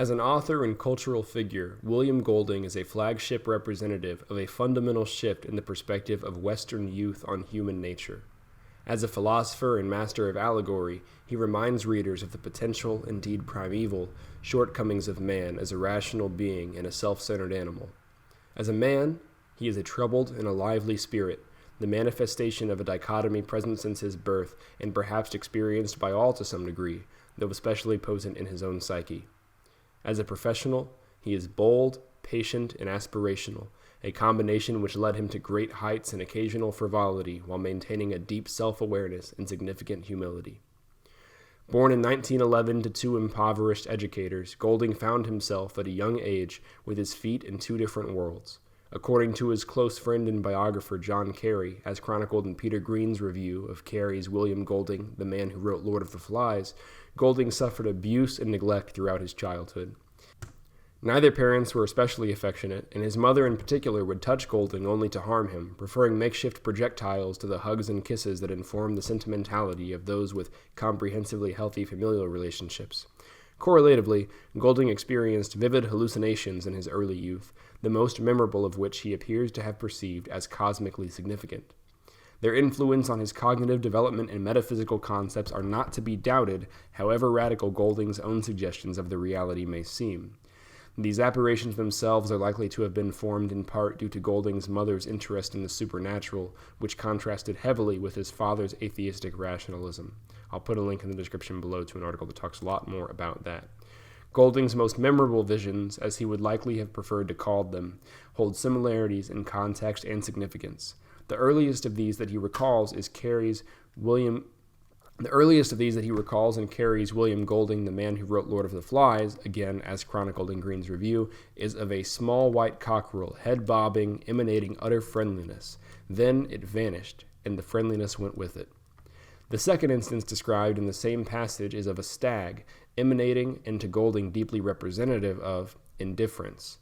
As an author and cultural figure, William Golding is a flagship representative of a fundamental shift in the perspective of Western youth on human nature. As a philosopher and master of allegory, he reminds readers of the potential, indeed primeval, shortcomings of man as a rational being and a self-centered animal. As a man, he is a troubled and a lively spirit, the manifestation of a dichotomy present since his birth and perhaps experienced by all to some degree, though especially potent in his own psyche. As a professional, he is bold, patient, and aspirational, a combination which led him to great heights and occasional frivolity while maintaining a deep self-awareness and significant humility. Born in 1911 to two impoverished educators, Golding found himself at a young age with his feet in two different worlds. According to his close friend and biographer John Carey, as chronicled in Peter Green's review of Carey's William Golding, the man who wrote Lord of the Flies, Golding suffered abuse and neglect throughout his childhood. Neither parents were especially affectionate, and his mother in particular would touch Golding only to harm him, preferring makeshift projectiles to the hugs and kisses that inform the sentimentality of those with comprehensively healthy familial relationships. Correlatively, Golding experienced vivid hallucinations in his early youth, the most memorable of which he appears to have perceived as cosmically significant. Their influence on his cognitive development and metaphysical concepts are not to be doubted, however radical Golding's own suggestions of the reality may seem. These apparitions themselves are likely to have been formed in part due to Golding's mother's interest in the supernatural, which contrasted heavily with his father's atheistic rationalism. I'll put a link in the description below to an article that talks a lot more about that. Golding's most memorable visions, as he would likely have preferred to call them, hold similarities in context and significance. The earliest of these that he recalls in Carey's William Golding, the man who wrote Lord of the Flies, again as chronicled in Green's review, is of a small white cockerel, head bobbing, emanating utter friendliness. Then it vanished, and the friendliness went with it. The second instance described in the same passage is of a stag, emanating, and to Golding deeply representative of, indifference.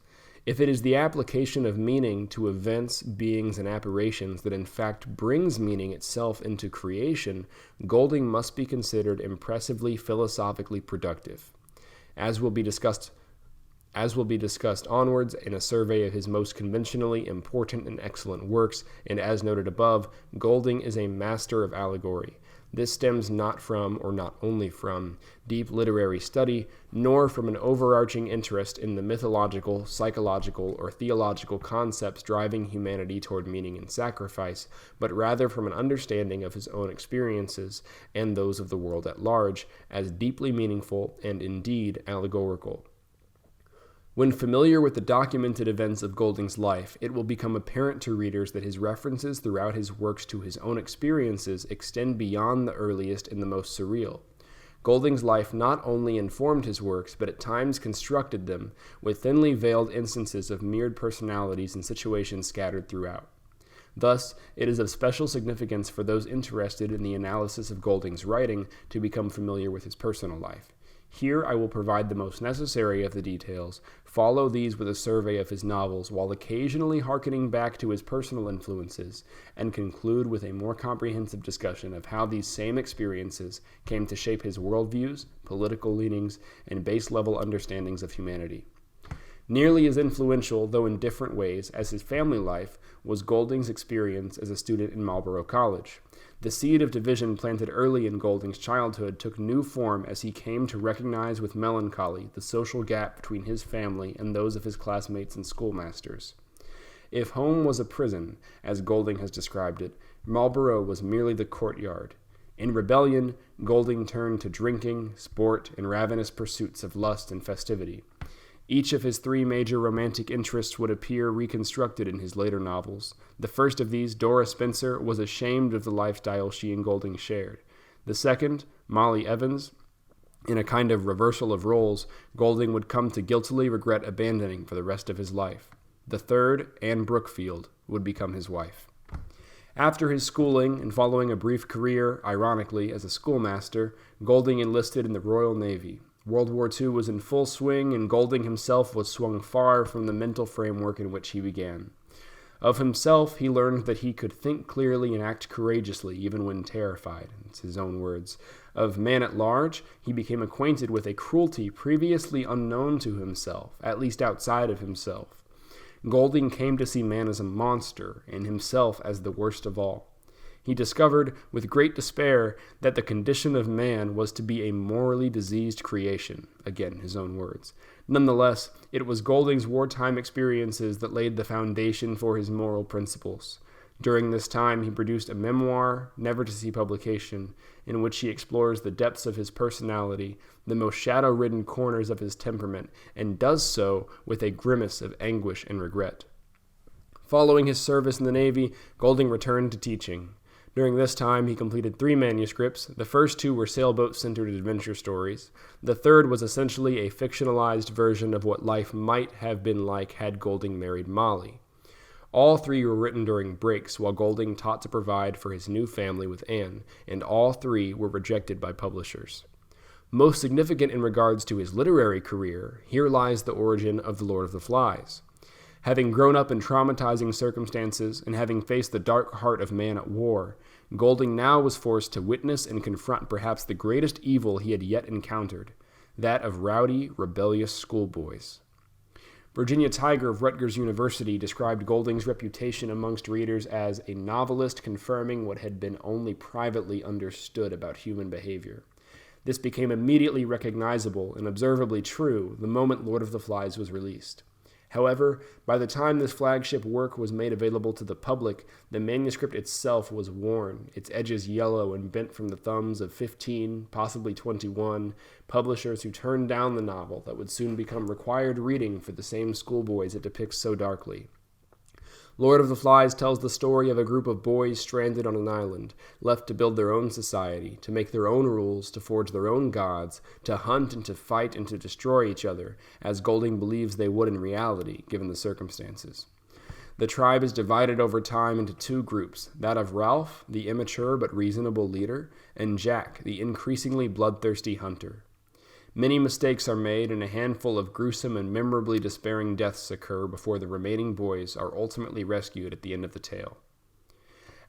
If it is the application of meaning to events, beings, and apparitions that in fact brings meaning itself into creation, Golding must be considered impressively philosophically productive. As will be discussed onwards in a survey of his most conventionally important and excellent works, and as noted above, Golding is a master of allegory. This stems not from, or not only from, deep literary study, nor from an overarching interest in the mythological, psychological, or theological concepts driving humanity toward meaning and sacrifice, but rather from an understanding of his own experiences and those of the world at large as deeply meaningful and indeed allegorical. When familiar with the documented events of Golding's life, it will become apparent to readers that his references throughout his works to his own experiences extend beyond the earliest and the most surreal. Golding's life not only informed his works, but at times constructed them, with thinly veiled instances of mirrored personalities and situations scattered throughout. Thus, it is of special significance for those interested in the analysis of Golding's writing to become familiar with his personal life. Here I will provide the most necessary of the details, follow these with a survey of his novels while occasionally hearkening back to his personal influences, and conclude with a more comprehensive discussion of how these same experiences came to shape his worldviews, political leanings, and base-level understandings of humanity. Nearly as influential, though in different ways, as his family life was Golding's experience as a student in Marlborough College. The seed of division planted early in Golding's childhood took new form as he came to recognize with melancholy the social gap between his family and those of his classmates and schoolmasters. If home was a prison, as Golding has described it, Marlborough was merely the courtyard. In rebellion, Golding turned to drinking, sport, and ravenous pursuits of lust and festivity. Each of his three major romantic interests would appear reconstructed in his later novels. The first of these, Dora Spencer, was ashamed of the lifestyle she and Golding shared. The second, Molly Evans, in a kind of reversal of roles, Golding would come to guiltily regret abandoning for the rest of his life. The third, Anne Brookfield, would become his wife. After his schooling and following a brief career, ironically, as a schoolmaster, Golding enlisted in the Royal Navy. World War II was in full swing, and Golding himself was swung far from the mental framework in which he began. Of himself, he learned that he could think clearly and act courageously, even when terrified. It's his own words. Of man at large, he became acquainted with a cruelty previously unknown to himself, at least outside of himself. Golding came to see man as a monster, and himself as the worst of all. He discovered, with great despair, that the condition of man was to be a morally diseased creation. Again, his own words. Nonetheless, it was Golding's wartime experiences that laid the foundation for his moral principles. During this time, he produced a memoir, never to see publication, in which he explores the depths of his personality, the most shadow-ridden corners of his temperament, and does so with a grimace of anguish and regret. Following his service in the Navy, Golding returned to teaching. During this time, he completed 3 manuscripts. The first 2 were sailboat-centered adventure stories. The third was essentially a fictionalized version of what life might have been like had Golding married Molly. All 3 were written during breaks while Golding taught to provide for his new family with Anne, and all 3 were rejected by publishers. Most significant in regards to his literary career, here lies the origin of The Lord of the Flies. Having grown up in traumatizing circumstances and having faced the dark heart of man at war, Golding now was forced to witness and confront perhaps the greatest evil he had yet encountered, that of rowdy, rebellious schoolboys. Virginia Tiger of Rutgers University described Golding's reputation amongst readers as a novelist confirming what had been only privately understood about human behavior. This became immediately recognizable and observably true the moment Lord of the Flies was released. However, by the time this flagship work was made available to the public, the manuscript itself was worn, its edges yellow and bent from the thumbs of 15, possibly 21, publishers who turned down the novel that would soon become required reading for the same schoolboys it depicts so darkly. Lord of the Flies tells the story of a group of boys stranded on an island, left to build their own society, to make their own rules, to forge their own gods, to hunt and to fight and to destroy each other, as Golding believes they would in reality, given the circumstances. The tribe is divided over time into 2 groups, that of Ralph, the immature but reasonable leader, and Jack, the increasingly bloodthirsty hunter. Many mistakes are made, and a handful of gruesome and memorably despairing deaths occur before the remaining boys are ultimately rescued at the end of the tale.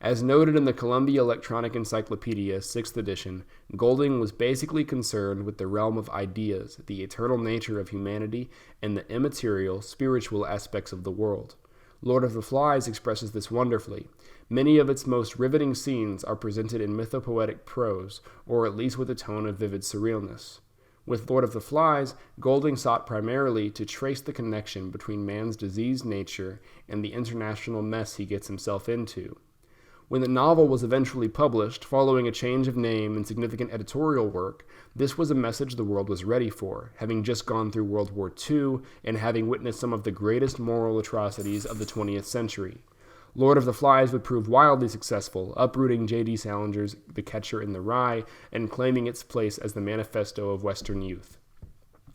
As noted in the Columbia Electronic Encyclopedia, 6th edition, Golding was basically concerned with the realm of ideas, the eternal nature of humanity, and the immaterial, spiritual aspects of the world. Lord of the Flies expresses this wonderfully. Many of its most riveting scenes are presented in mythopoetic prose, or at least with a tone of vivid surrealness. With Lord of the Flies, Golding sought primarily to trace the connection between man's diseased nature and the international mess he gets himself into. When the novel was eventually published, following a change of name and significant editorial work, this was a message the world was ready for, having just gone through World War II and having witnessed some of the greatest moral atrocities of the 20th century. Lord of the Flies would prove wildly successful, uprooting J.D. Salinger's The Catcher in the Rye and claiming its place as the manifesto of Western youth.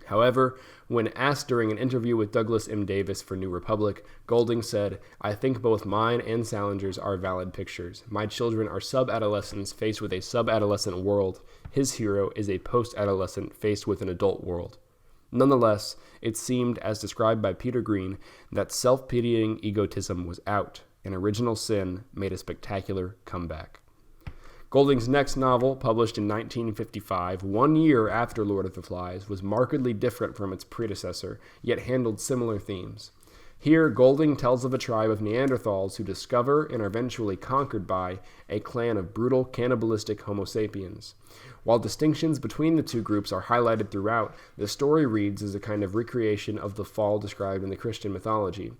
However, when asked during an interview with Douglas M. Davis for New Republic, Golding said, "I think both mine and Salinger's are valid pictures. My children are sub-adolescents faced with a sub-adolescent world. His hero is a post-adolescent faced with an adult world." Nonetheless, it seemed, as described by Peter Green, that self-pitying egotism was out, and original sin made a spectacular comeback. Golding's next novel, published in 1955, 1 year after Lord of the Flies, was markedly different from its predecessor, yet handled similar themes. Here, Golding tells of a tribe of Neanderthals who discover and are eventually conquered by a clan of brutal, cannibalistic Homo sapiens. While distinctions between the 2 groups are highlighted throughout, the story reads as a kind of recreation of the fall described in the Christian mythology.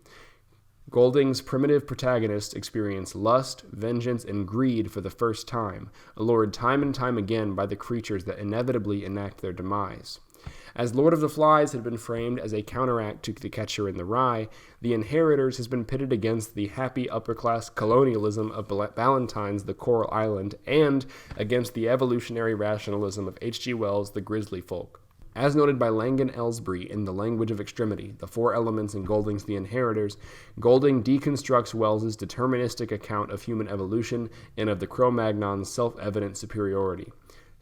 Golding's primitive protagonists experience lust, vengeance, and greed for the first time, allured time and time again by the creatures that inevitably enact their demise. As Lord of the Flies had been framed as a counteract to The Catcher in the Rye, The Inheritors has been pitted against the happy upper-class colonialism of Ballantyne's The Coral Island and against the evolutionary rationalism of H.G. Wells' The Grizzly Folk. As noted by Langan Ellsbury in The Language of Extremity, the 4 elements in Golding's The Inheritors, Golding deconstructs Wells's deterministic account of human evolution and of the Cro-Magnon's self-evident superiority.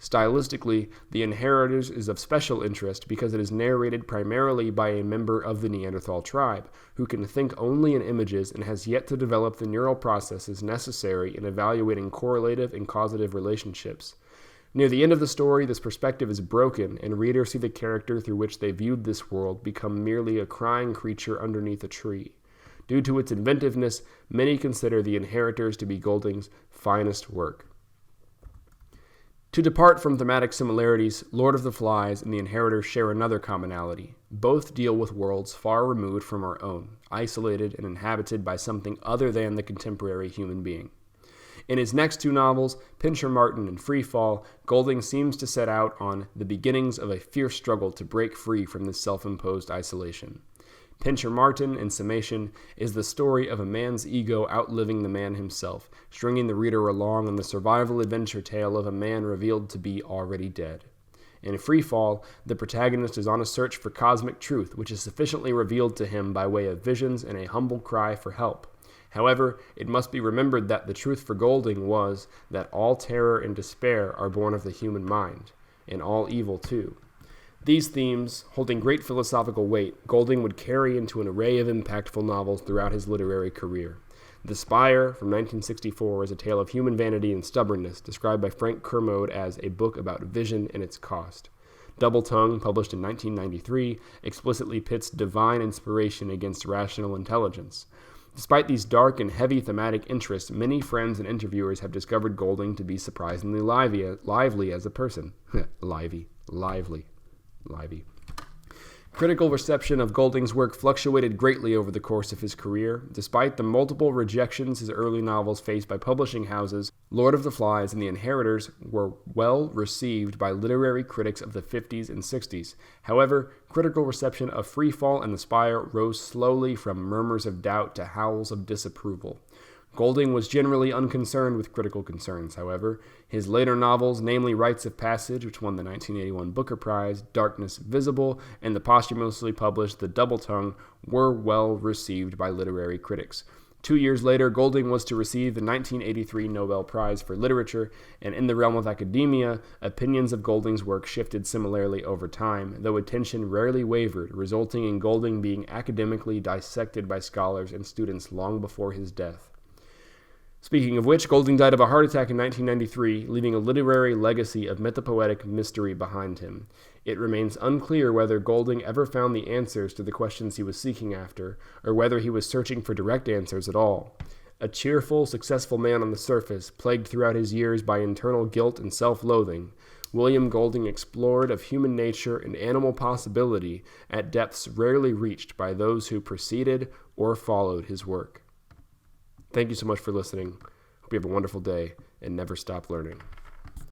Stylistically, The Inheritors is of special interest because it is narrated primarily by a member of the Neanderthal tribe, who can think only in images and has yet to develop the neural processes necessary in evaluating correlative and causative relationships. Near the end of the story, this perspective is broken, and readers see the character through which they viewed this world become merely a crying creature underneath a tree. Due to its inventiveness, many consider The Inheritors to be Golding's finest work. To depart from thematic similarities, Lord of the Flies and The Inheritors share another commonality. Both deal with worlds far removed from our own, isolated and inhabited by something other than the contemporary human being. In his next two novels, Pincher Martin and Free Fall, Golding seems to set out on the beginnings of a fierce struggle to break free from this self-imposed isolation. Pincher Martin, in summation, is the story of a man's ego outliving the man himself, stringing the reader along on the survival adventure tale of a man revealed to be already dead. In Free Fall, the protagonist is on a search for cosmic truth, which is sufficiently revealed to him by way of visions and a humble cry for help. However, it must be remembered that the truth for Golding was that all terror and despair are born of the human mind, and all evil too. These themes, holding great philosophical weight, Golding would carry into an array of impactful novels throughout his literary career. The Spire, from 1964, is a tale of human vanity and stubbornness, described by Frank Kermode as a book about vision and its cost. Double Tongue, published in 1993, explicitly pits divine inspiration against rational intelligence. Despite these dark and heavy thematic interests, many friends and interviewers have discovered Golding to be surprisingly lively as a person. Lively. Critical reception of Golding's work fluctuated greatly over the course of his career. Despite the multiple rejections his early novels faced by publishing houses, Lord of the Flies and The Inheritors were well received by literary critics of the 50s and 60s. However, critical reception of Free Fall and The Spire rose slowly from murmurs of doubt to howls of disapproval. Golding was generally unconcerned with critical concerns, however. His later novels, namely Rites of Passage, which won the 1981 Booker Prize, Darkness Visible, and the posthumously published The Double Tongue, were well received by literary critics. 2 years later, Golding was to receive the 1983 Nobel Prize for Literature, and in the realm of academia, opinions of Golding's work shifted similarly over time, though attention rarely wavered, resulting in Golding being academically dissected by scholars and students long before his death. Speaking of which, Golding died of a heart attack in 1993, leaving a literary legacy of mythopoetic mystery behind him. It remains unclear whether Golding ever found the answers to the questions he was seeking after, or whether he was searching for direct answers at all. A cheerful, successful man on the surface, plagued throughout his years by internal guilt and self-loathing, William Golding explored of human nature and animal possibility at depths rarely reached by those who preceded or followed his work. Thank you so much for listening. Hope you have a wonderful day, and never stop learning.